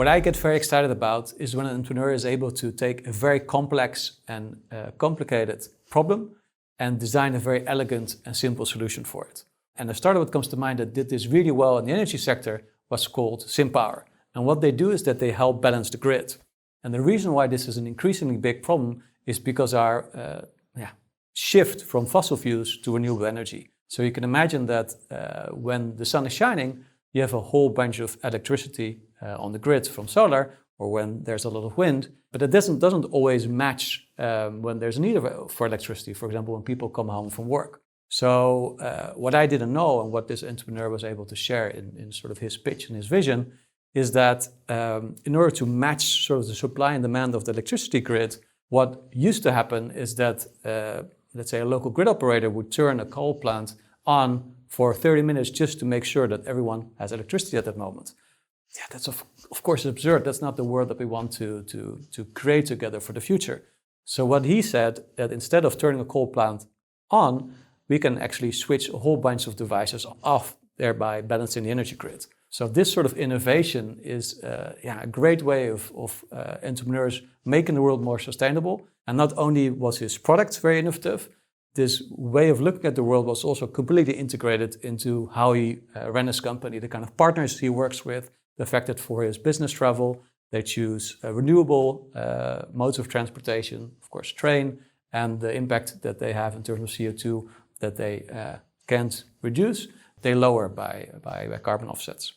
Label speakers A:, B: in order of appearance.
A: what I get very excited about is when an entrepreneur is able to take a very complex and complicated problem and design a very elegant and simple solution for it. And a startup that comes to mind that did this really well in the energy sector was called SimPower. And what they do is that they help balance the grid. And the reason why this is an increasingly big problem is because our shift from fossil fuels to renewable energy. So you can imagine that when the sun is shining, you have a whole bunch of electricity on the grid from solar, or when there's a lot of wind, but it doesn't always match when there's a need for electricity, for example, when people come home from work. So what I didn't know, and what this entrepreneur was able to share in sort of his pitch and his vision, is that in order to match sort of the supply and demand of the electricity grid, what used to happen is that, let's say, a local grid operator would turn a coal plant on for 30 minutes just to make sure that everyone has electricity at that moment. Yeah, that's of course absurd. That's not the world that we want to create together for the future. So what he said, that instead of turning a coal plant on, we can actually switch a whole bunch of devices off, thereby balancing the energy grid. So this sort of innovation is a great way of entrepreneurs making the world more sustainable. And not only was his product very innovative, this way of looking at the world was also completely integrated into how he ran his company, the kind of partners he works with, the fact that for his business travel, they choose renewable modes of transportation, of course train, and the impact that they have in terms of CO2 that they can't reduce, they lower by carbon offsets.